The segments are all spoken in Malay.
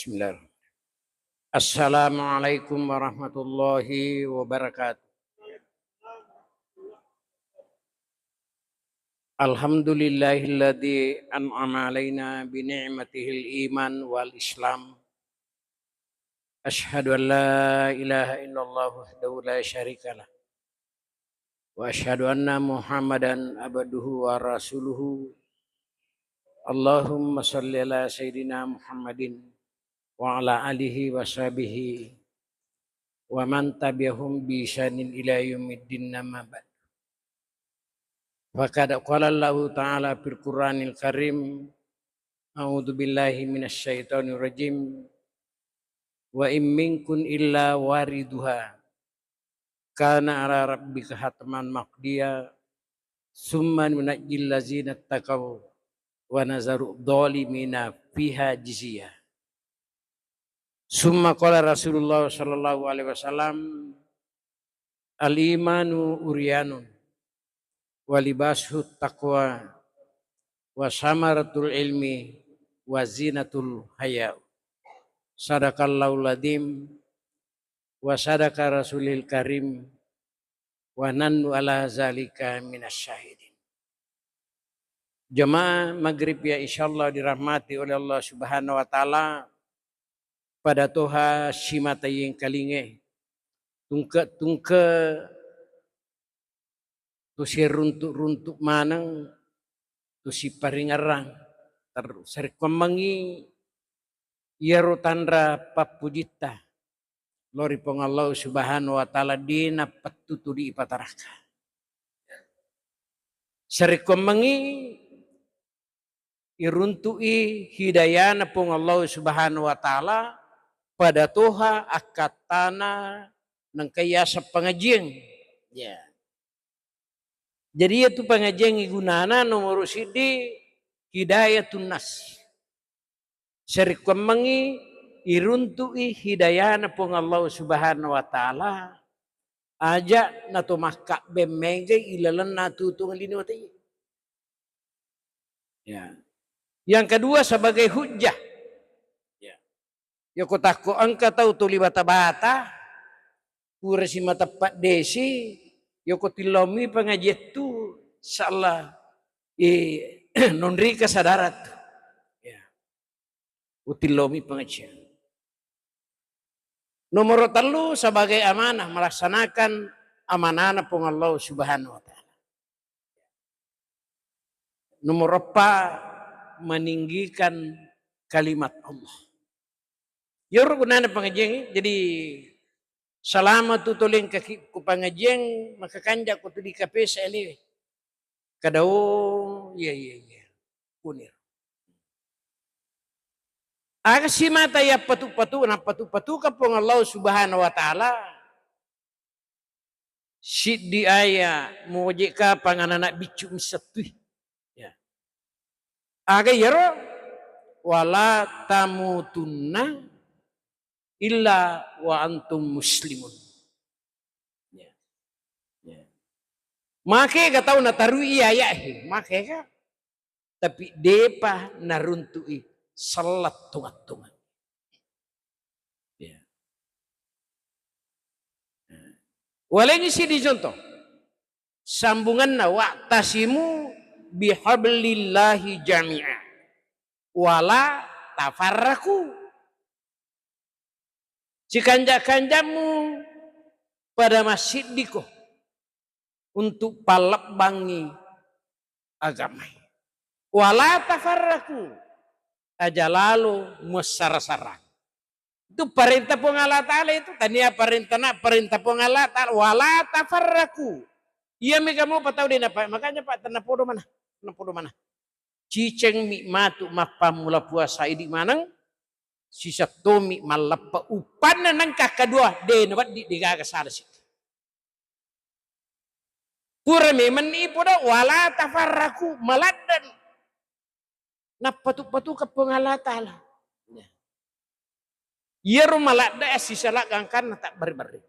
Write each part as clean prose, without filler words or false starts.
Bismillah. Assalamualaikum warahmatullahi wabarakatuh. Alhamdulillahilladzi an'ama alaina bi ni'matihil iman wal islam. Asyhadu an la ilaha illallah wahdahu la syarikalah. Wa asyhadu anna Muhammadan abduhu wa rasuluhu. Allahumma shalli ala sayyidina Muhammadin wa ala alihi wa sahbihi wa man tabi'ahum bi ihsanin ila yaumiddin amma ba'd. Faqad qala Allah Ta'ala fil Qur'anil Karim, a'udzu billahi minasy syaithanir rajim, wa in minkum illa wariduha kana ala rabbika hatman maqdiya summa nunajjil ladzina taqaw wa nazaru dhalimina fiha jizya. Summa qala Rasulullah sallallahu alaihi wasallam, al-imanu uryanun wa libasut taqwa wa samaratul ilmi wa zinatul haya. Sadaqallahul adzim wa sadaqa rasulil karim wa nannu ala zalika minasyahidin. Jemaah maghrib ya insyaallah dirahmati oleh Allah Subhanahu wa taala. Pada toha simata yang kalinge tungke tu si runtuk manang tu si paringarang terus serkomangi yaro tandra papujita lori pong Allah Subhanahu wa taala dina patutu di ipataraka serkomangi iruntui hidayana pong Allah Subhanahu wa taala pada toha akatana ng kaya sa pengajian. Ya. Jadi itu pengajian igunana nomor sidi hidayatun nas. Serikomangi iruntui hidayana pong Allah Subhanahu wa taala aja na tumakka bemege ilalan na tutong linuti. Ya. Yang kedua sebagai hujjah. Ya kotako angka tahu tuli bata-bata pura si matapat desi ya kotilomi pengajian tu salah nonri kesadarat ya utilomi pengajian nomor 3 sebagai amanah melaksanakan amanah pong Allah Subhanahu wa taala. Nomor 4 meninggikan kalimat Allah. Yoro gunana pengajian jadi selama tutuling ku pengajian maka kanja ku tudi kape sali kadao ya kunir aga si mata ya patu-patu na patu-patu ka pong Allah Subhanahu wa taala siddi aya moje ka panganana bicu misatui ya aga yaro wala tamutunna illa wa antum muslimun. Ya. Ya. Make ka tau na tarui ayahe, make ka. Tapi depa naruntui salat tungat-tungat. Ya. Waleni si di contoh. Sambungan na wa'tasimu bihablillahi jami'a. Wala tafarraku. Si kanja-kanjamu pada masjid diko untuk palakbangi agama. Wala tafarraku aja lalu mesara-sara. Itu perintah pong Allah Ta'ala itu. Tania perintah pong Allah Ta'ala. Wala tafarraku. Iya mereka mau patau dia apa. Makanya Pak tenapodo mana. Ciceng mikmatu mapamula puasa idi manang. Sisa tomi malapa upan nang kakadua de nabat di gagasada sih. Pura memang ipo dah wala tafarraku maladan. Napatu-patu ke pengalatan lah. Yeru malada sisa lagangkan tak beri-beri.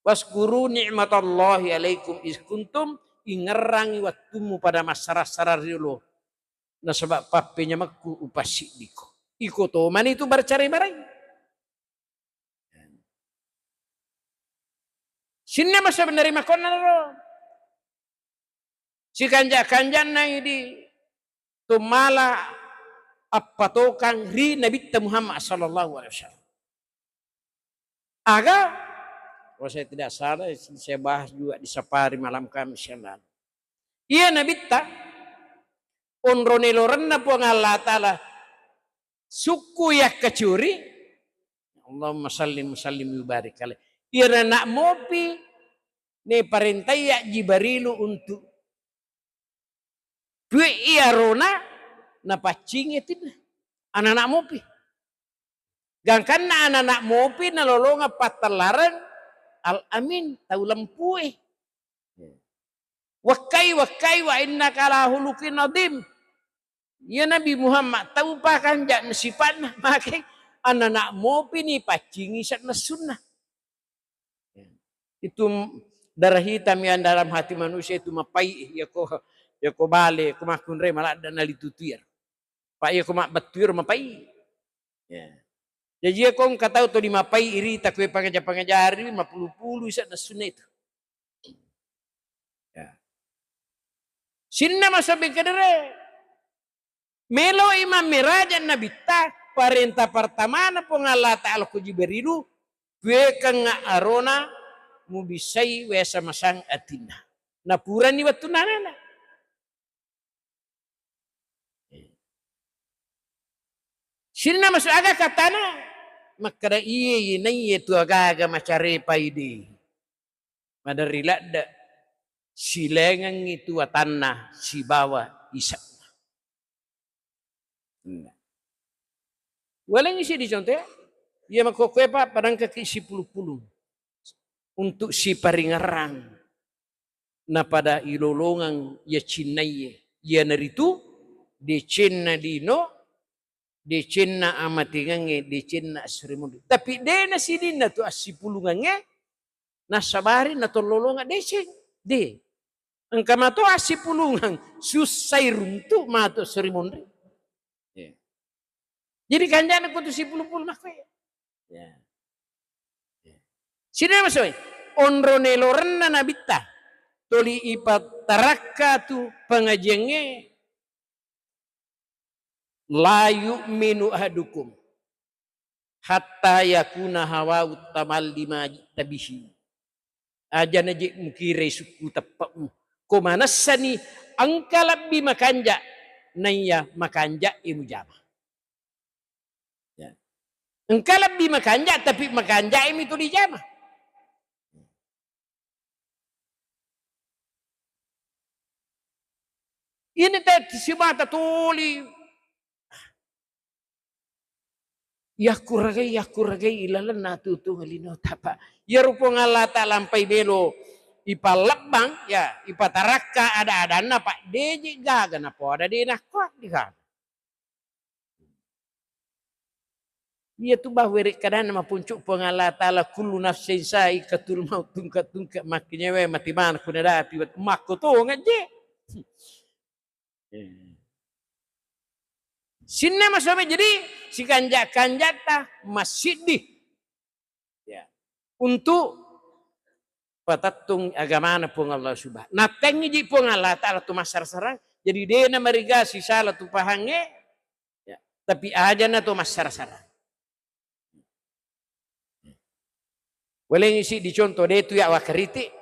Waskuru ni'matallahi alaikum iskuntum ingerangi waktumu pada masyarakat dulu. Nah sebab papenya maku upasi diko. ikutoman itu bercerai-berai. Sinna masa menerima konar. Si kanja-kanjan na di tumala apatokan ri Nabi Muhammad sallallahu alaihi wasallam. Aga, kalau saya tidak salah, saya bahas juga di Safari malam Kamis yang lalu. Iya Nabi onroneloran na po ng Allah Ta'ala suku ya kecuri. Allahumma sallim yubarik alaih. Iya na nak mopi ne parentaya Jibrilu untuk dua iya rona na pacingetin anak-anak mopi. Gangkan na anak-anak mopi na lolonga patalaran al-amin tau lampuy. Wakai wa inna kala hulukin nadim. Ya Nabi Muhammad tahu pa kan jak sifat na makai anak-anak mopi ni pacingi sak na sunnah. Itu darah hitam yang dalam hati manusia itu mapai ya ko bale ko makunre malah dan alitutir. Pak ya ko mak betur mapai. Ya. Jadi kong katau to di mapai iri takwe pangajari 50 sak na sunnah itu. Ya. Sinna masabi kadere. Melo imam mirajan nabi ta parenta pertama na po nga Allah Ta'ala ko Jibrilu kwe kang arona mubisay wesa masang atina. Napura ni watu nanana. Sinna masuk aga katana makara iye yinay itu aga macare paidi. Madarila da silengang itu atanna si bawa isak. Walang isi di contoh ia makokwepa padang kaki si puluh-puluh untuk si paringarang na pada ilolongang ya cinaye ya naritu de cinna dino de cinna amatingange de cinna asrimundi tapi de na sidina tu asipulungange na sabari na tololonga de cing de angkama to asipulungang susai runtu mato asrimundi. Jadi kanjana ko to si puluh-puluh makwe. Ya. Sino masoy? Onroneloran na nabita. Toli ipataraka tu pangajenge la yu'minu ahadukum hatta yakuna hawa utamal lima tabihi. Aja naji mukire suku tapamu. Komanasani angkalabi makanja naya makanja imujama. Engkau lebih makanja tapi makanja ini itu dijamah. Ini tadi si mata tuli. Ya kuragai ilalan natu tu ngelino tapa. Ya rupa ngalata lampai belo ipalabang ya ipataraka ada napa deji gaga napa ada di nakwa di kan. Ia tu bah werik kadang nama puncuk pengala ta'ala kullu nafsin sa'iqatul maut tungka makinya we mati mana kunada api makko to ngaje. Sinna masame jadi si kanjata masjid ya untuk patatung agama na pong Allah subhanahu. Natengi ji pong Allah ta'ala tu masar-sarang jadi dia na mariga si salah tu pahange ya tapi aja na tu masar-sarang. Boleh isi dicontoh dia itu ya wakariti.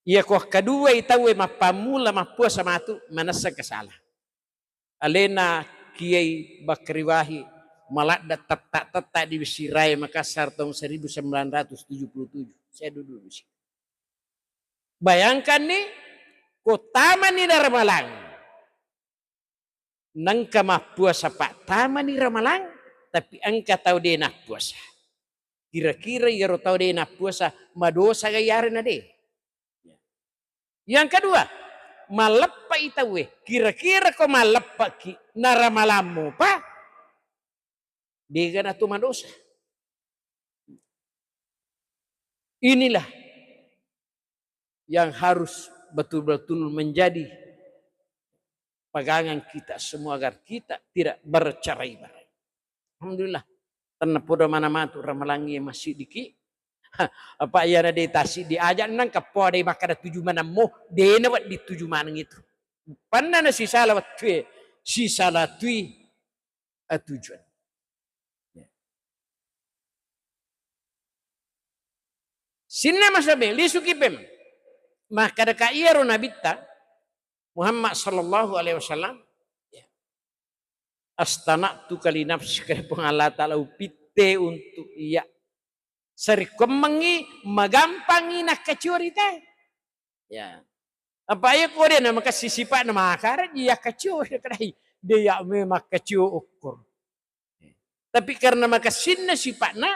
Ia kok kedua itawe mapamula mapua sama tu manasa kesalah. Alena kiai bakriwahi malak tak di Besirai Makassar tahun 1977. Saya duduk di sini. Bayangkan nih kota mani Ramalang. Nangka mapua pak taman di Ramalang tapi angka tahu dia nak puasa. Kira-kira ya tahu dia nak puasa madosa gayari na deh. Yang kedua, malappa itawe. Kira-kira ko malappa ki naramalamu pa. Dia na tu madosa. Inilah yang harus betul-betul menjadi pegangan kita semua agar kita tidak bercerai-berai. Alhamdulillah. Tanpa podo mana-mana tu ramalangi masih diki. Apa ya ada tasi diajak nang kapo ada makada tuju mana mo dena wat di tuju mana itu. Panna na si sala wat tue si sala tui tujuan. Sinna masabe lisuki pem. Makada ka iero nabita Muhammad sallallahu alaihi wasallam astana'tu kali nafsi kaya pengala ta'ala upite untuk iya sari kemengi magampangi nak kecurita ya apa ya ko dia nama kasisipat nama akar dia kecur kadai dia memang kecur ukur tapi karena makasinna sifatna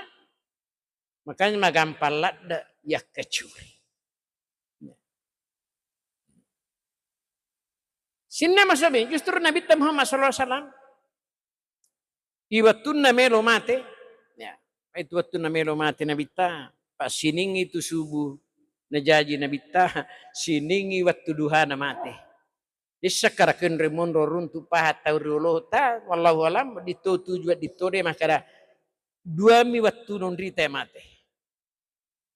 makanya magampalat da ya kecuri sinna masabi justru Nabi Muhammad sallallahu alaihi wasallam iwatun na melo mate, ya, itu watun na melo mate nabita, pak sining itu subuh, najaji nabita, siningi waktu duha na mate. Disakarakan remondo runtu pahat tau riolota, wallahu alam, ditotu juga ditore makara dua mi waktu nondrita mate.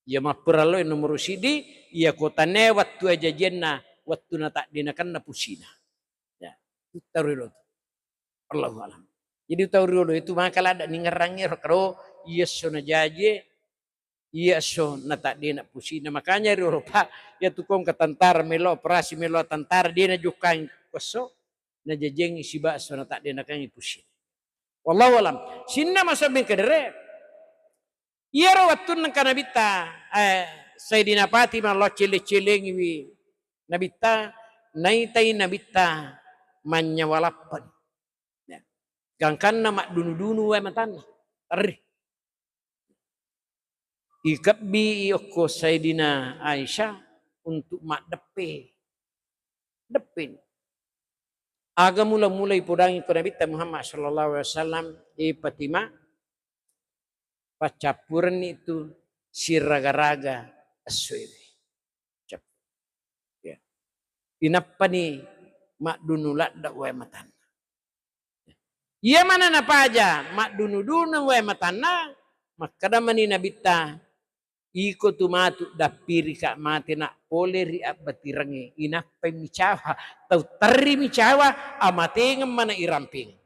Ya mapuralo nomor sidi, ya kotane waktu aja jenna, waktu na tak dinakan na pusina. Ya, itu riolota. Wallahu alam. Jadi tahu dulu itu makalah ada ningerangnya karo iya so na jaje iya so na tak dia nak pusina makanya dulu pak ya tukong ke tentara melo operasi melo tentara dia na jukang koso na jajeng isi bakso na tak dia nak pusina. Wallahu alam. Sinna masabi kedere iya ro watun nang kanabita Sayyidina Fatimah lo cile-cilengi wi nabita naitai nabita manyawalapan. Gangkan nama dunu-dunu wa matan. Arri. Ikabbi ioko Sayyidina Aisyah untuk mak depe. Depin. Aga mula-mulai podangi ko Nabi Muhammad sallallahu alaihi wasallam Fatimah pacapuran itu si raga-raga aswewe. Ya. Inapa ni mak dunulat dak wa matan. Iya mana napa aja mak dunu-dunu we matana makada mani nabita iko tumatu dapiri kak mati nak poleri abatirangi inapa micawa tau teri micawa amate mana iramping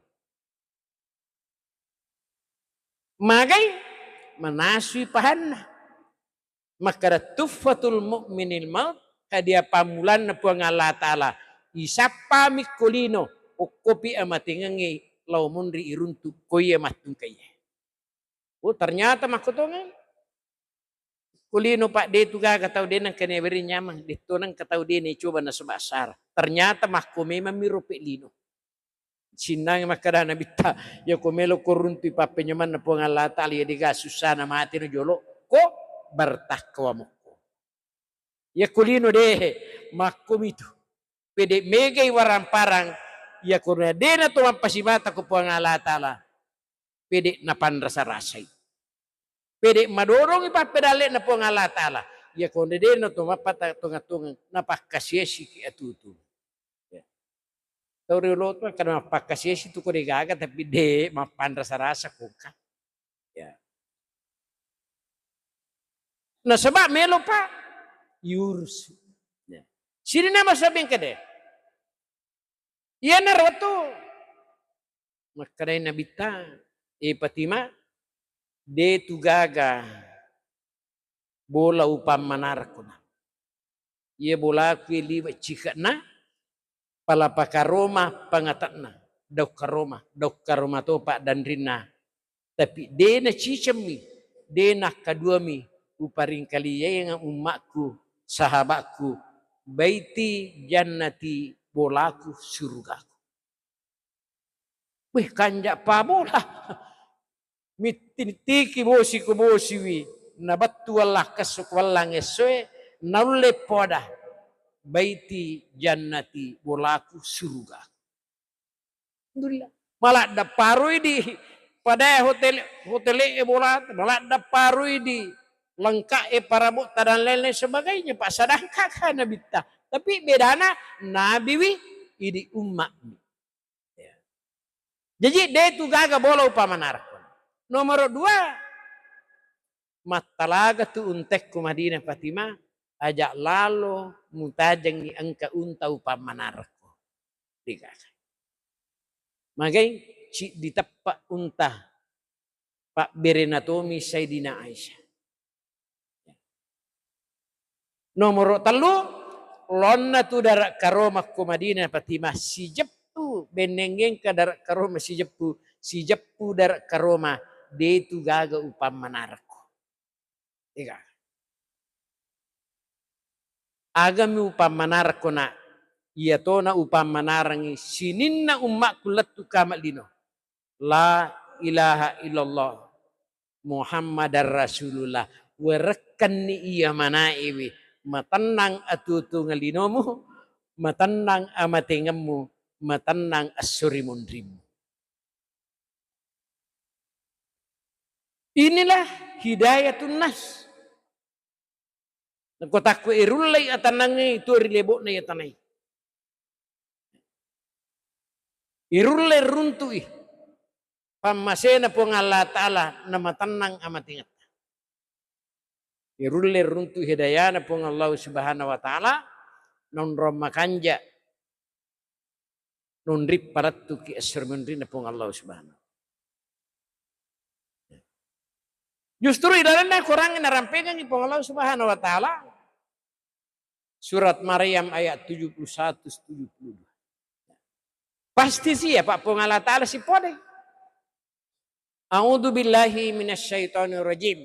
magai manasui pahanna makada tufatul mu'minil maut kadia pamulan na puang Allah Ta'ala isapa mikulino ukopi amatingangi lau mundri iruntu koye matung kaya. Oh ternyata makotongan. Kulino pak de tu gaga tau de nang kene beri nyamang de to nang katau de ne coba na sebasar. Ternyata mahko memang mirope lino. Sinang makada na bitta ya ko melo koruntu pape nyaman na po Allah Taala ya diga susana mati no jolo ko bertakwa mo. Ya kulino de mahko mitu. Pede megay warang parang ya kurna dena to mampasibata ko po ang Allah Ta'ala. Pede na panrasa-rasay. Pede madorong ipapedali na po ang Allah Ta'ala. Ya kurna dena to mapatatunga-tunga napakasiyesi ki atutu. Ya. Tauri ulo to kan mapakasiyesi to ko gaga tapi de mapanrasa-rasa ko ka. Ya. Na sebab melo pa yurus. Ya. Sini na masabing ka de. Iya narwatu. Makadai nabita. Fatimah. De tugaga. Bola upam manarko na. Iya bola kwe liwa chika na. Palapakaroma pangatak na. Daw karoma to pak dan rina. Tapi de na cicami. De na kaduami. Uparing kaliya yang umakku. Sahabatku. Baiti jannati. Bolaku surgaku. Wih kanjak pa bola. Mititiki bosi ko bosi wi. Nabattu Allah kasuk wallang eswe. Naule poda. Baiti jannati bolaku surgaku. Alhamdulillah. Malah da parui di. Pada hotel bola. Malah da parui di. Lengkap para bukta dan lain-lain sebagainya. Pak sadangka kan nabita. Tapi bedana Nabi wi idi umat. Ya. Jadi dia itu gaga bola upamanar. Nomor 2, matalaga tu untek ku Madinah Fatimah ajak lalo mutajang ni angka unta upamanar ko. Digaga. Magai ditepak unta Pak Berenatomi Sayyidina Aisyah. Nomor 3, lonna tu darak karoma ku Madinah Fatimah si jeppu benengeng ka darak karoma si jeppu darak karoma de tu gaga upam manarko. Ega. Agami upam manarko na iya to na upam manarangi sininna ummakku lattu kamat lino. La ilaha illallah Muhammadar Rasulullah. Werekan ni iya manaiwi. Matenang atutu ngalinomu, matenang amatengamu, matenang asuri mundrimu. Inilah hidayatun nas. Kotakku irulai atanangi itu rilebok na yatanai. Irulai runtui. Pamasena po ng Allah Ta'ala na matenang amatingat. Irulai runtu hidayana po ng Allah Subhanahu wa Ta'ala non romakanja non rip paratu ki asur mundri na po ng Allah Subhanahu. Justru idaran na kurang narampegan ni po ng Allah Subhanahu wa Ta'ala. Surat Maryam ayat 71-72. Pasti sih ya Pak po ng Allah Ta'ala si pode. A'udzu billahi minasyaitonir rajim.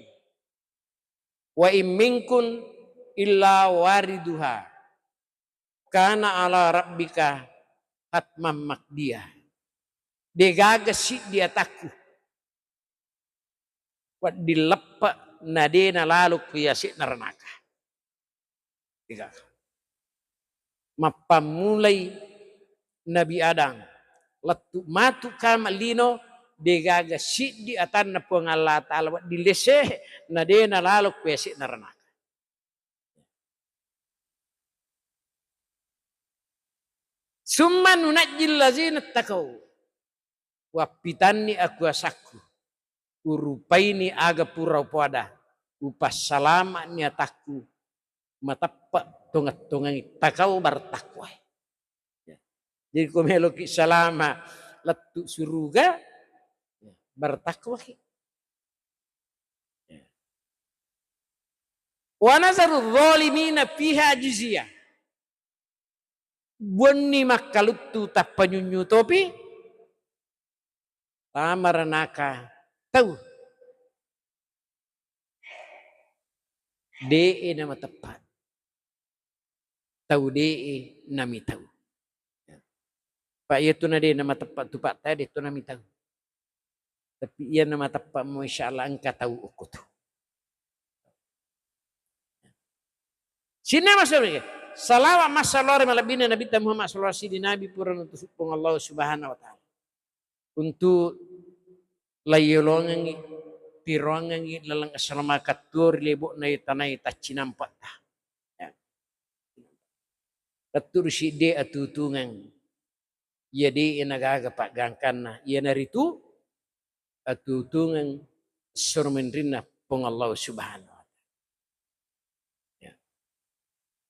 Wa in minkum illa wariduha kana ala rabbika hatman maqdiyah. Degaga si dia takku. Wat dilepak nadena lalu kuyasi naranaka. Degaga. Mapamulai Nabi Adam latu matu kamalino degaga si di atan na po ng Allah Ta'ala wat dilese nadena lalu kuyasi naranaka. Summa nunajjil lazina takaw. Wapitani aku asakku. Urupaini aga purau pada. Upas salama ni atakku. Matapak tongat-tongangi. Takaw bertakwa. Jadi kumeloki salama. Letuk suruga. Bertakwa. Wa nazaru zalimina fiha jiziyah. Bonni makalutu tapanyunyu topi tamaranaka tahu de nama tepat tahu de nami tahu Pak itu nade nama tepat tu Pak tadi tu nami tahu tapi ia nama tepat mu insyaallah engkau tahu ukut sini maksudnya salawat masalore malabina Nabi Muhammad sallallahu alaihi wasallam Nabi purana tusupung Allah Subhanahu wa Ta'ala. Untuk layolongangi pirongangi lalang asalamakat tur lebok na itanay tachinampat. Ya. Tatur si de atutungan. Ia de inagagapak gangkan na. Ia naritu atutungan surmenrin na pung Allah Subhanahu.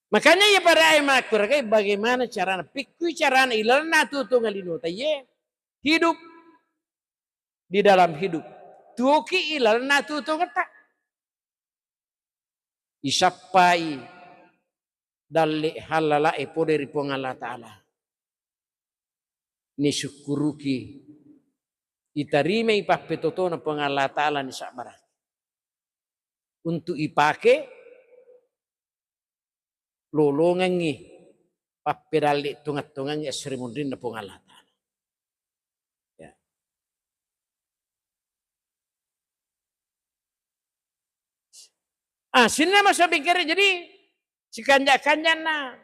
Makanya ya para ayat kurang bagaimana cara pikir cara ilalna tutu ngalino taye hidup di dalam hidup tuki ilalna tutu ngata isapai dalle halala e poderi pong Allah Ta'ala ni syukuruki itarime ipapetotona pong Allah Ta'ala ni sabara untuk ipake lolongangi papirali tungat-tungangi asrimundin na pong Allah Ta'ala. Ya. Sini na masabi kira jadi si kanya-kanya na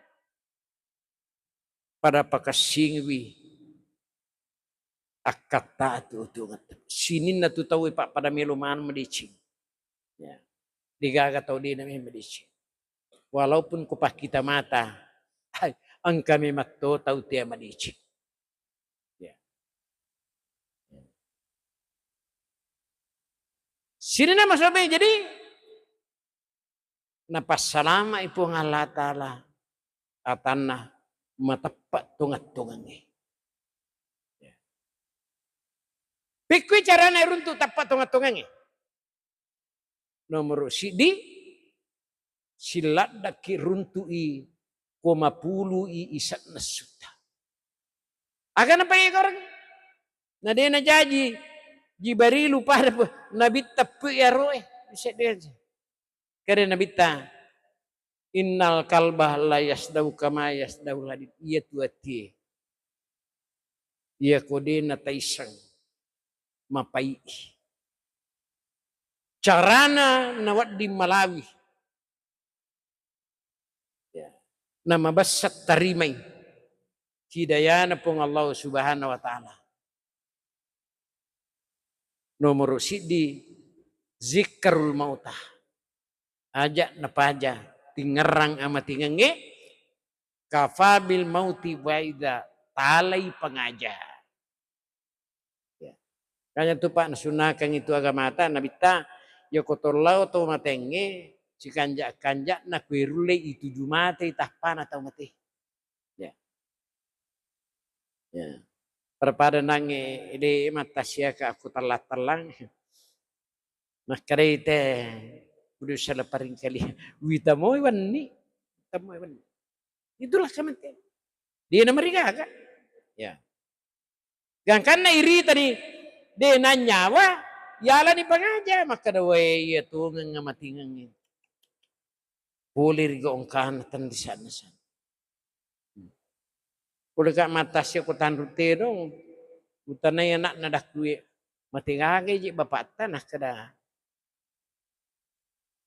pada pakasingwi akata tu tungat. Sini na tutawi pak pada melumaan medicing. Ya. Digaga tau di namanya medicing. Walaupun kupah kita mata, ang kami matto tau tiya madici. Ya. Sini na masabi, jadi napasalama ipo ng Allah Ta'ala atanah matapat tungat-tungangi. Ya. Pikwi cara na runtu tapat tungat-tungangi. Nomor sidi silat daki runtui komapulu isat nasuta. Akan apa ya orang? Nadena jaji jibari lupa nabi tapu ya roe bisa dia. Karena nabi ta innal kalbah la yasdau kama yasdau hadid iya tuati. Iya kodena taisang mapai. Carana nawat di Malawi. Ya. Nama basat tarimai. Hidayana pun Allah Subhanahu wa taala. Nomor sidi zikrul mautah. Ajak napaja tingerang ama tingenge kafabil mauti waida talai pengajar. Ya. Kanya tu Pak nasunakang itu agama ta nabita ya kotorlau to matenge si kanjak na kuirule itu jumate tahpan atau mati. Ya. Ya. Perpada nange ide matasya ka aku telang. Nah karete udah salah paring kali wita moy wani. Itulah kami. Dia na mereka kan. Ya. Gangkan na iri tadi dia nanyawa yala ni pangaja maka dawai ya tu ngamatingan. Boleh riga ongkan tan di sana. Kuda ka matasya ko tanrute dong. Utanay anak na dakwe. Matingagay ji bapak tanah kada.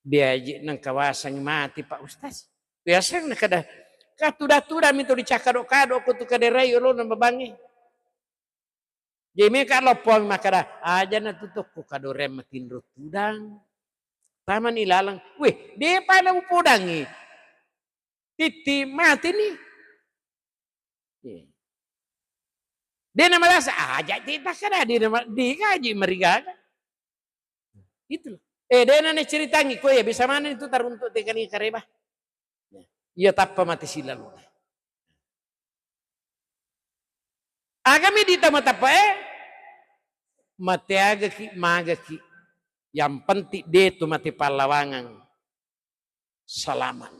Biaji ng kawasang mati Pak Ustaz. Biasang na kada. Katuda-tuda mito di cakado-kado ko tu kaderay ulo ng babangi. Jeme ka lopong makada. Aja na tutok ko kadorem matinro tudang. Taman ilalang. Weh, dia pala upodangi. Titi mati ni. Dia nama rasa aja tidak kada dia kaji merigaga. Itu. Dia nane ceritangi ko ya bisa mana itu taruntuk tekani kareba. Ia tappa mati silalu. Agami di tamatapa mati agaki magaki. Yang penting dia tu mati palawangan selamat.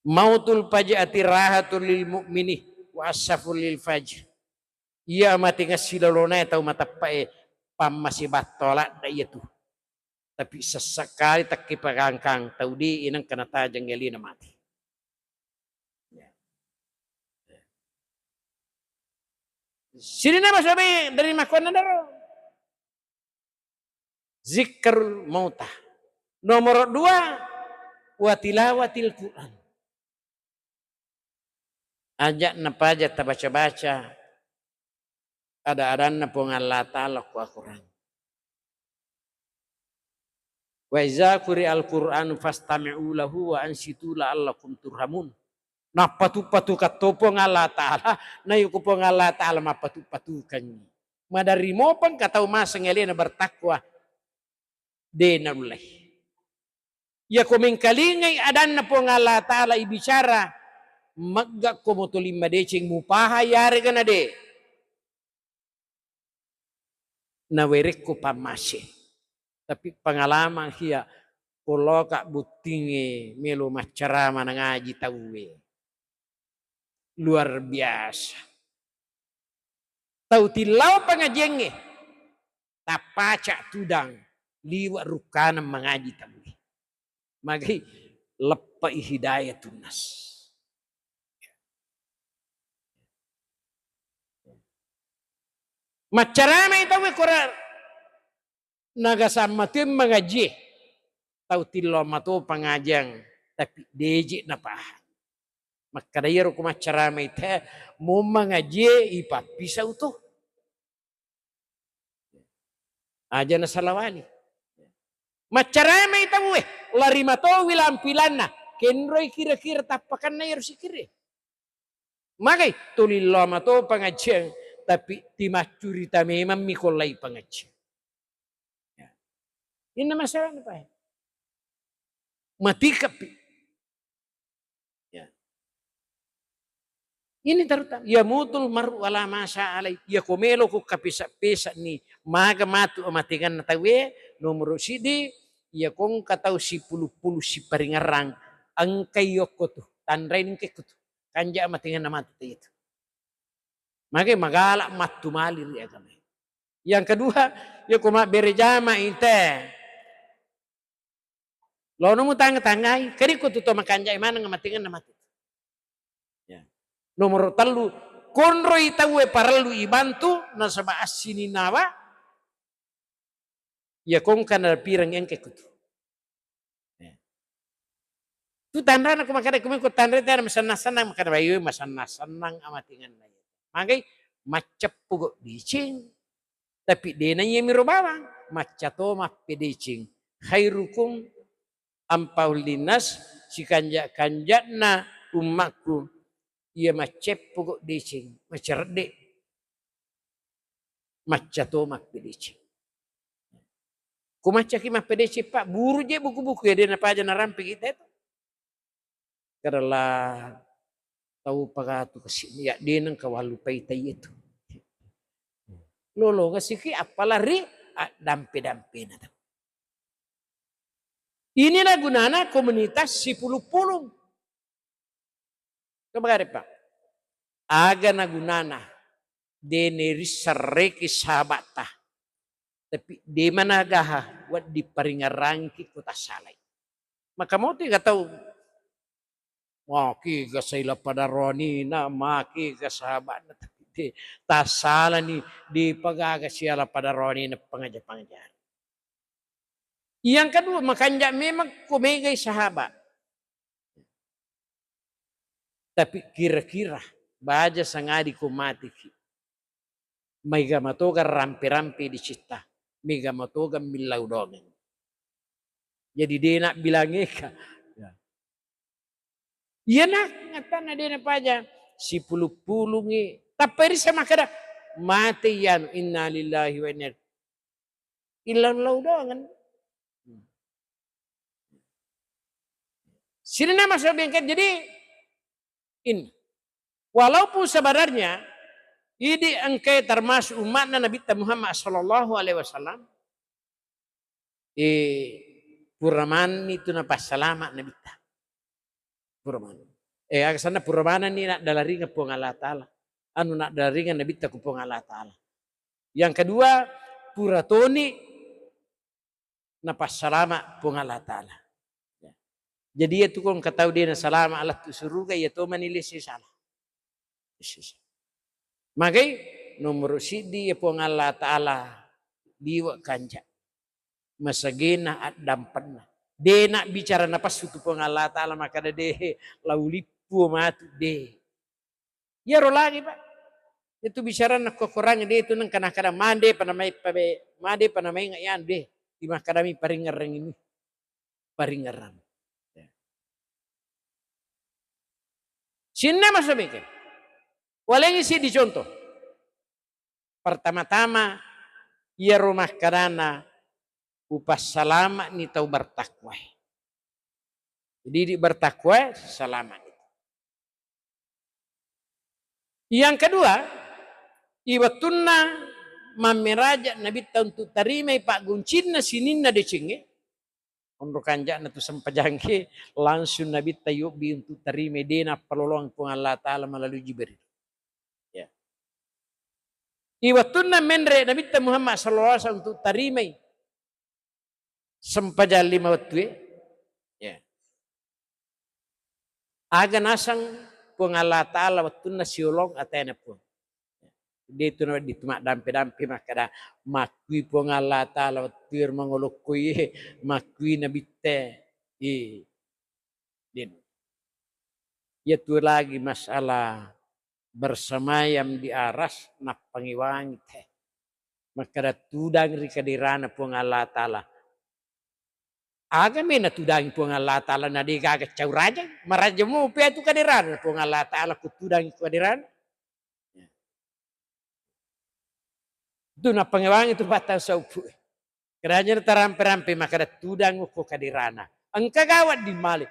Mautul fajati rahatul lil mu'mini wa asaful lil fajr. Ia mati ngasilolona atau mata pae pamasi batolak da iya tu. Tapi sesekali tak kipagangkang tau di inang kena tajang gelina mati. Sini nama sabi dari makona daro. Zikrul mautah. Nomor 2 wa tilawatil Quran. Ajak napaja ta baca-baca. Ada-adan na pong Allah Ta'ala ku Al-Quran. Wa iza quri al-Quran fastami'u lahu wa ansitu la'allakum turhamun. Na patu-patu katopong Allah Ta'ala. Na yukupong Allah Ta'ala mapatu-patukan. Madari mo pang kataw masang na bertakwa. Denarulay. Ya kumingkalingay adan na pong Allah Ta'ala ibicara. Magga kumutulim madecing mupahayari ka na de. Nawerik ko pamasi. Tapi pengalaman hiya kulo kak butingi melu macarama na ngaji tauwe. Luar biasa. Tau tilaw pengajiannya. Tapaca tudang liwat rukana mengaji tauwe. Magi lepai hidayah tunas. Macarama itaw kurar nagasama tim mengaji tau tilo mato pengajian tapi deji na pahan makadayaro ko macarama ita mo mengaji ipat pisau to aja na salawani macarama itaw lari mato wilampilan na kenroi kira-kira tapakan na harus kira. Makai tulillah mato pengajian tapi timacuri ta memang mikolai pengajian. Ya. Ini masalah apa? Mati kapi. Ya. Ini terutama. Ya mutul maru ala masa alai. Ya komelo ko kapisa-pisa ni maga matu amatikan na tawe nomor sidi ya kong katau si pulu-pulu si paringarang angkai yoko tu tandrain ke kutu kanja amatingan na matu itu. Maka magalak matu malir ya kami. Yang kedua, ya kuma berjama inte. Lo nomu tangga-tanggai, kari ko tuto makanja mana ngamatingan na matu. Ya. Nomor telu, konro itawe paralu ibantu na sama asini nawa. Ya kong kana pirang yang ke kutu. Ya. Tu tanda na kumakada kumiko tanda tanda masanang makada bayu masanang amatingan na. Magai macap pugok dicing. Tapi dena yemi robawang. Macato mapedicing. Khairukum ampaulinas si kanjak na umakku. Ia macap pugok dicing. Macerdek. Macato mapedicing. Kumacaki mapedicing pak. Buru je buku-buku ya dena paja narampi kita itu. Karena tahu pagatu kesini ya denang kawalupai tayi itu. Lolo kasiki apalari dampe-dampe na. Inilah gunana komunitas si pulung-pulung. Kemari Pak. Aga na gunana deneri sareki sahabata. Tapi di mana gaha wat di paringarangki kota salai. Maka mau tiga tahu maki gasaila pada ronina maki gasahabat tapi tak salah ni di pagaga siala pada ronina pengajar-pengajar. Yang kedua makanya memang kumegai sahabat. Tapi kira-kira baja sangadi kumati ki. Maiga matoga rampe-rampe di cita. Maiga matoga milau dongen. Jadi dia nak bilang eka. Iya nak ngatan ada na paja si pulu-pulu ngi taperi sama kada mati yan innalillahi wa inna ilang laudangan. Sini nama saya bengket jadi ini walaupun sebenarnya ini engkai termasuk umat Nabi Muhammad sallallahu alaihi wasallam puraman itu napa selamat Nabi Puraman. Sana puramanan ni nak dalaringan pong Allah Ta'ala. Anu nak dalaringan Nabi ta kupong Allah Ta'ala. Yang kedua, puratoni napas salama pong Allah Ta'ala. Jadi itu kong kataw din na salama Allah tu suruga ya to manilis si salah. Magay nomor sidi ya pong Allah Ta'ala diwa kanja. Masagina at dampan na. De nak bicara napas itu pun Allah Ta'ala maka de laulipu matu de. Ya ro lagi Pak. Itu bicara nak kekurangan de itu nang kana-kana mande panamai ngayan de. Di makadami paringarang ini. Paringarang. Ya. Sina masabikin. Walang isi di contoh. Pertama-tama ya rumah karana upas salama ni tau bertakwa. Jadi di bertakwa selamat. Yang kedua, iwatunna mameraja Nabi ta untuk tarimai pak guncinna sininna decinge. Untuk kanjak na tu sempajangke langsung Nabi ta yubi untuk tarimai dena pelolong pun Allah Ta'ala melalui Jibril. Ya. Iwatunna menre Nabi ta Muhammad sallallahu alaihi wasallam untuk tarimai sempajal 5 waktu ya. Aga nasang pung Allah Ta'ala waktu na siulong atena pun. Dia itu na ditumak dampe-dampe makada makui pung Allah Ta'ala waktu mangolok kuye makui nabi te. Ya tu lagi masalah bersemayam di aras nak pangiwangi te. Makada tudang rika dirana pung Allah Ta'ala. Aga may natudangi po ang Allah Ta'ala na di gagat caw raja. Maraja mo, pia tu kadiran po ang Allah Ta'ala kutudangi kadiran. Doon na pangawang itu bataw sa upo. Kaya tarampe-rampe makadatudan ko kadirana. Ang kagawad di mali.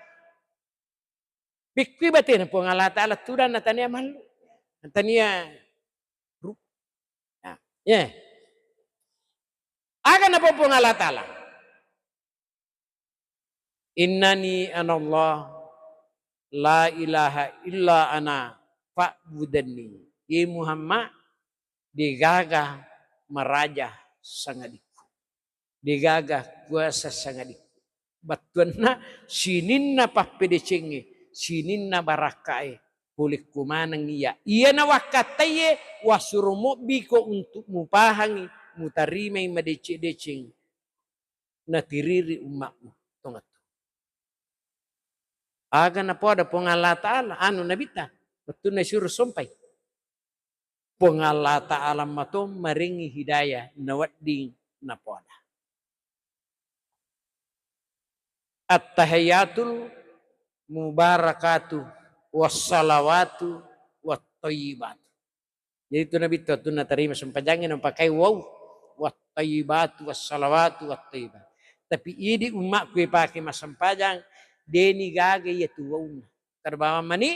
Pikwi batin po ang Allah Ta'ala tudan na taniya malu. Taniya. Yeah. Aga na po ang Allah Ta'ala. Innani anallah la ilaha illa ana fa'budanni. Ye Muhammad digaga maraja sangadiku. Digaga kuasa sangadiku. Batuan na sinin na papidecengi, sinin na barakae pulik kumanang iya. Iya na wakataye wasurumo biko untuk mupahangi mutarimay madece-deceng na tiriri umakmu. Tungat. Aga na po ada po nga Allah Ta'ala. Ano nabita? Betul na suruh sumpay. Po nga Allah Ta'ala mato maringi hidayah nawadding na po ada. At-tahiyatul mubarakatu wassalawatu wattayyibatu. Jadi itu nabita itu na tarima sumpajangin ang pakai wow. Wattayyibatu wassalawatu wattayyibatu. Tapi ini umat kue pakai masampajang. Deni gaga ya tuwauna. Terbawa mani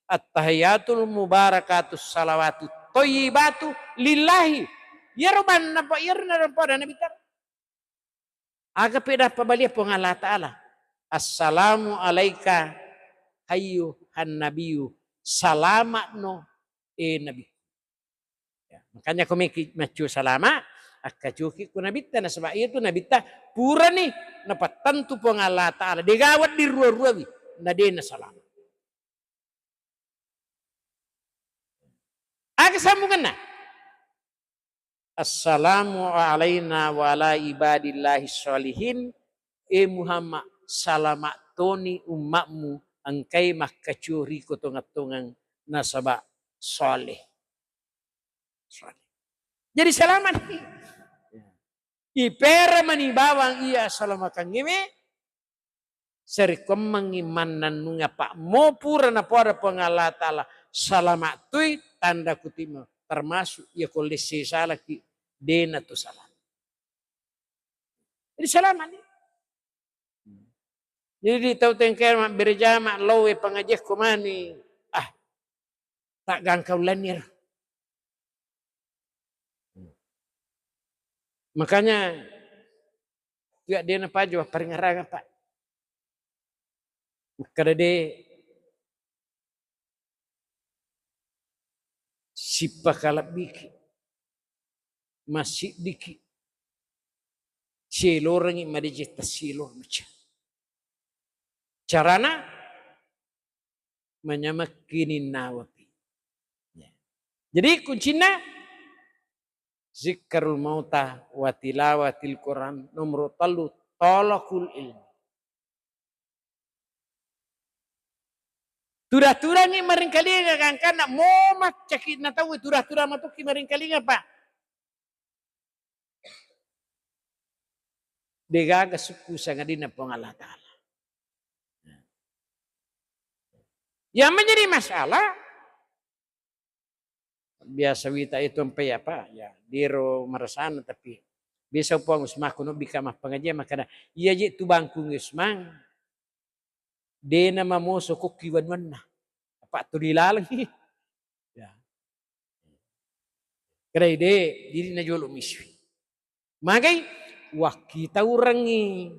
at-tahiyatul mubarakatus salawatu thayyibatu lillahi. Yarman na po yarna po na bitar. Aga peda pabalia po ng Allah Ta'ala. Assalamu alayka hayyuhan nabiyyu. Salamat no nabi. Ya, makanya kumiki macu salama akacuki ko nabita na sabay itu nabita pura nih napatantu po ng Allah Ta'ala digawat di ruwa-ruwawi na din na salama. Aga sambungan na. Assalamu alayna wa ala ibadillahi sholihin. Muhammad salamat toni umakmu angkay makacuri ko tungat-tungang nasaba soleh. Jadi salamat nih. Ipera manibawang iya salamakan ngime. Serikom mangimanan nunga pak mo pura na pora Allah Ta'ala. Salamat tuy tanda kutimo. Termasuk ya kolisi salaki dena tu salam. Jadi salamat nih. Jadi tahu tengker berjama lowe pengajak kumani. Tak gangkau lanir. Makanya tidak dia napa jawab paling ngarang apa. Kada de sipakalap biki masih diki silorangi madijita silor macam. Carana menyamakinin nawapi. Jadi kuncinya zikrul mauta wa tilawatil Quran nomor 3 talaqul ilmi. Turah-turah ni maringkali nga kan mo mak cakit na tahu turah-turah matuki maringkali nga pa. Degaga suku sa nga din na pong Allah Ta'ala. Yang menjadi masalah biasa wita itu sampai apa ya diro marasana tapi biasa po ang usma kuno bika mah pengajian makana iya je tu bangku usmang de na mamoso ko kiwan na apa tu dilalang ya kaya de diri na jolo miswi magay wakita urangi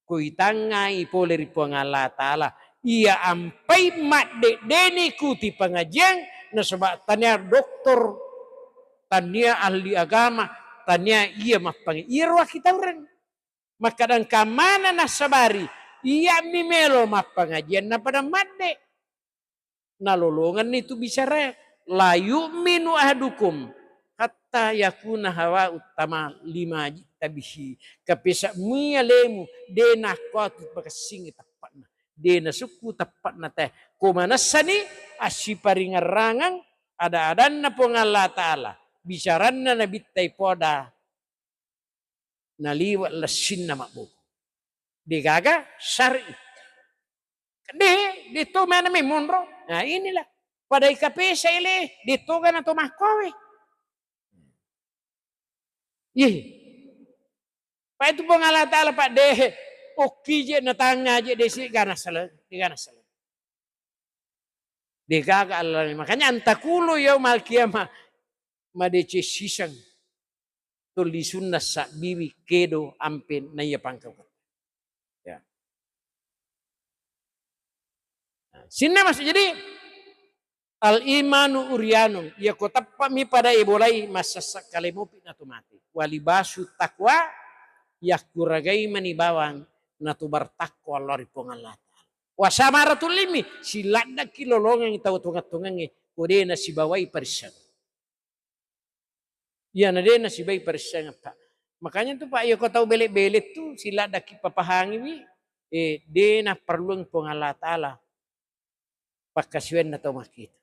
kuitangai poleri po ang Allah Ta'ala iya ampai mat de deni kuti pengajian na sebab tanya doktor, tanya ahli agama, tanya iya mapang irwa kita orang. Maka dan kamana nasabari, iya mimelo mapangajian na pada made. Nalolongan itu bicara la yu'minu ahadukum hatta yakuna hawa utama 5 tabihi kapisa muya lemu dena kuatu pakasing tapatna dena suku tapatna teh kumanasani asiparingarangan ada-adan na po ng Allah Ta'ala bisaran na nabitay poda naliwat lasin na mabuko Digaga syar'i. Dito mana may munro. Nah inilah. Pada IKP sa ili, dito ka na tumakoy. Ih. Pa itu pong Allah Ta'ala Pak deh. Oki je na tanga je desi ganas salah. Di ganas salah. Digaga Allah. Makanya antakulo yaumal qiyamah. Madece sisang. Tuli sunnah sa bibi kedo ampin na iya pangkau. Ya. Sini masuk jadi al-imanu uryanun. Ya kotap mi pada ibolai masa sakalimu pinatu mati. Walibasu takwa ya kuragai manibawang natu bertakwa lori pongalat. Wasamaratul limi silada kilolongan tahu tungat-tungangi kodena si bawai persen. Ya nadena si bawai persen apa. Makanya tuh Pak, ya kau tahu belet-belet tuh silada kipapahangi wi. Dena perlu pongalat Allah. Pakasuen na tau makita.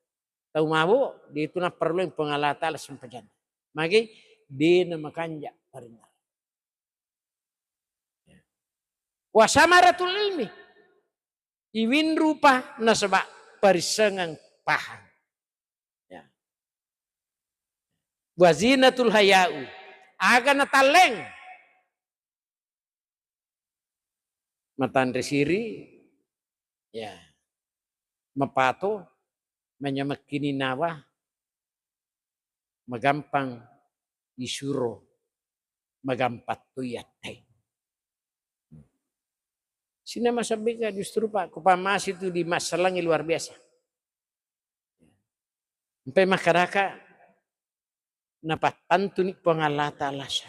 Tau mabo, di itu na perlu yung pangalata alas yung pajan. Magi, di na makanja paringal. Wasamaratul ilmi. Iwin rupa na sabak parisangang pahang. Ya. Wazinatul hayau. Aga na taleng. Matandre siri. Ya. Mapato, manyamakini nawa, magampang isuro, magampat tuyatay. Sina masabi ka, justru Pak, kupamas itu di masalah yang luar biasa. Sampai makaraka, napatanto ni pangalata Allah siya.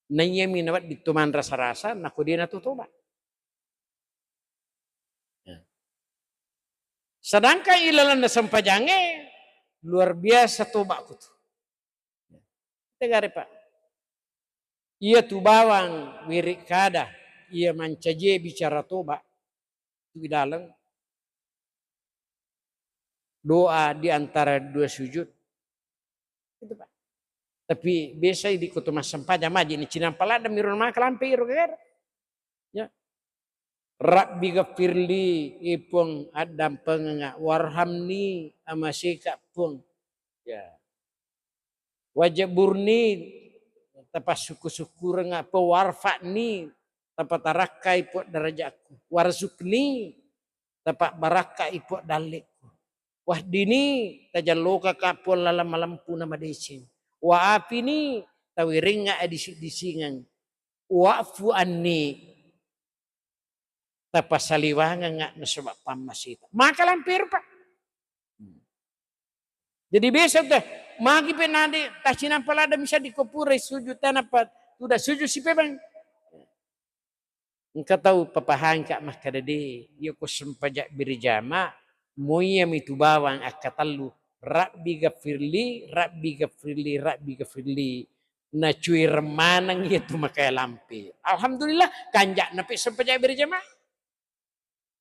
Nanya minawat dituman rasa-rasa, naku dia natutuba. Sedangkan ilalan na sampajange, luar biasa toba ko to. Tegare Pak. Ia tu bawang wirik kada, ia mancaje bicara toba. Di dalam doa di antara dua sujud. Itu Pak. Tapi biasa di kutumas sampaja maji ni cinampala da mirun ma kalampir kan. Ya. Rabbi gafirli ipong adam penganga warhamni amasika pung ya wajaburni tapas syukur nga pewarfani tapat tarakai ipot darajaku warzukni tapak baraka ipot dalikku wahdini tajalloka kapol lalam malampu nama desin wa apini tawiringa adisi-disingan wa'fu anni tapasaliwangan nga na sebab pamasita. Maka lampir Pak. Jadi besok dah. Magi penadi. Tasinan palada bisa dikopure sujud tanapat. Sudah sujud si pebang. Engkau tahu papahan kak mah kadade. Yoko sempajak birjama. Moyam itu bawang akatalu. Rabbi gafirli. Rabbi gafirli. Rabbi gafirli. Na cuy remanang itu makanya lampir. Alhamdulillah. Kanjak napi sempajak birjama.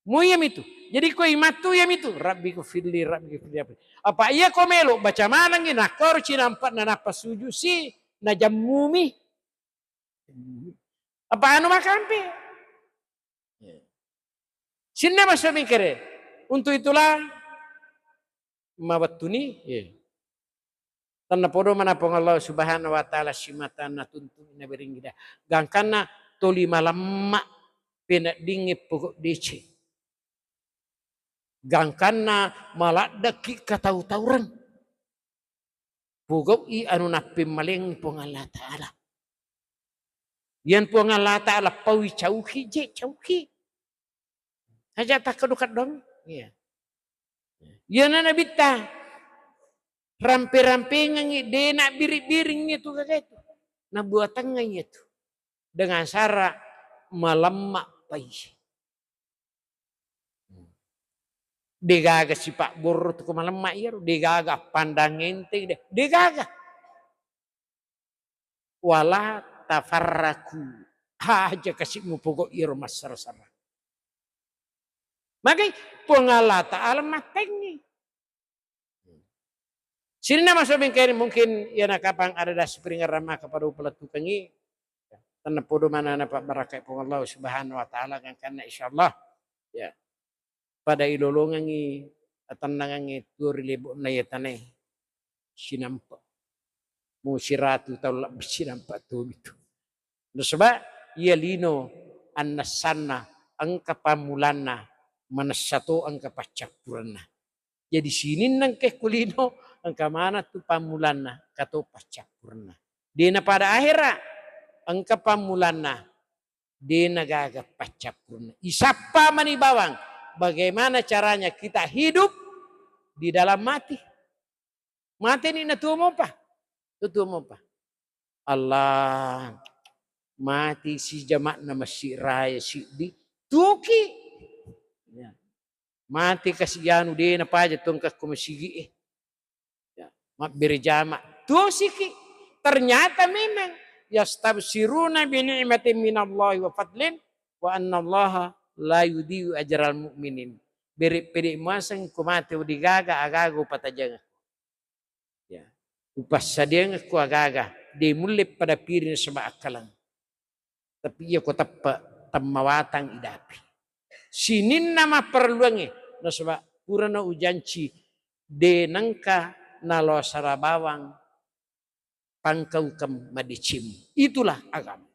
Muyam itu. Jadi kau imatu yam itu. Rabbi kufirli, Rabbi kufirli. Apa iya kau melo baca mana ngi nakor cinampat na napas suju si na jamumi. Apa anu makampi? Sinna masuk mikir. Untuk itulah mawatuni. Tanpa podo manapong Allah Subhanahu wa taala simatan na tuntu na beringida. Gangkana toli malamma penak dingin pokok dece. Gangkana maladaki katau-tauran. Pugau i anu napi maleng po nga Allah Ta'ala. Yan po nga Allah Ta'ala pawi chauki je chauki. Haja tak kedukat dong. Iya. Yan na nabita. Rampe-rampe ngi de na biri-biring itu kaget. Nabuatan nga itu. Dengan cara malamak pai. Degaga si Pak Guru tu malam mak iya, degaga pandang ente deh, degaga. Wala tafarraku, aja kasih mu pokok iya mas sarasara. Makai pengalata alam matengi. Sini nama sobeng kiri mungkin ya nakapang ada das peringat ramah kepada upala tukangi. tanah podo mana na pak barakai pong Allah subhanahu wa ta'ala kan karena insyaallah ya pada ilolongangi atanangangi turi lebok na yatane sinampa mo siratu taulak sinampa tu itu. No sebab ia lino annasanna angka pamulana manasato angka pacapurana. Jadi sinin nang ke kulino angka mana tu pamulana kato pacapurana. Dina pada akhirat angka pamulana dina gaga pacapurana. Isapa manibawang bagaimana caranya kita hidup di dalam mati. Mati ni natumo pa. Tutumo pa. Allah mati si jamak na masih raya si di tuki. Ya. Mati kasiyanu di na paja tongkat kumasigi eh. Ya. Beri jamak. Tusiki. Ternyata memang yastabsiruna bi ni'matin minallahi wa fadlin wa annallaha la yudhi'u ajral mu'minin. Beri pedi masang kumate udigaga agago patajanga. Ya. Upas sadiang aku agaga. Di mulip pada pirin sama akalang. Tapi ia ko tappa tammawatang idapi. Sinin nama perluangi. Na sebab purana ujanci de nangka nalo sarabawang pangkau kam madicim. Itulah agama.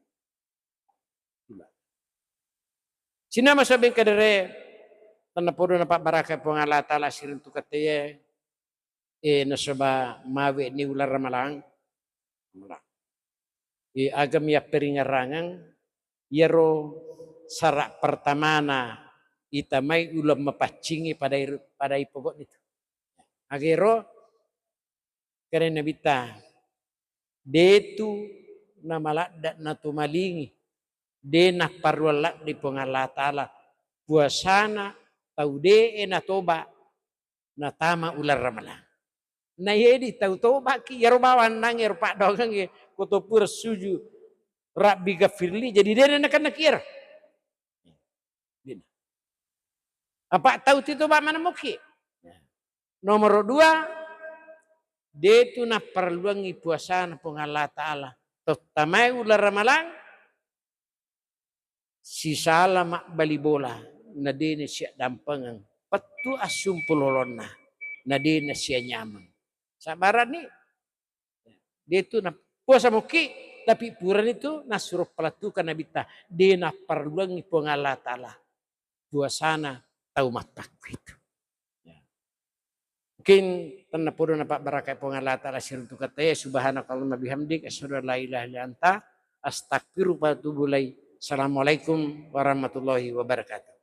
Sina masabing kadere tanapodo na pak baraka po nga Allah Ta'ala sirin tu kataya na sebab mawe ni ular ramalang. Agam ya peringarangan yero sarak pertama na itamay ulam mapacingi pada ipokok itu. Agero karena bita detu na malakdat na tumalingi de na parwalak di pengala ta'ala puasana tau de na toba na tama ular ramalang. Na yedi tau toba ki yaro bawan nang yaro pak dogang ye kutopur suju Rabbi gafirli jadi dia nak nakir. Apa tahu itu pak mana muki? Nomor 2 dia itu nak perluangi puasa na Allah Ta'ala. Terutama ular ramalang si salah mak bali bola na dia ni siap dampangan patu asum pulolona na dia ni siap nyaman. Sabaran ni dia itu nak puasa muki tapi puran itu nasuruh pelatukan nabita dia nak perluangi Allah Ta'ala puasana tahu matak itu. Mungkin tanah podo na pak barakai Allah Ta'ala sirtu katanya subhanakallahumma bihamdik asyhadu an la ilaha illa anta astaghfiruka wa atubu ilaik. Assalamualaikum warahmatullahi wabarakatuh.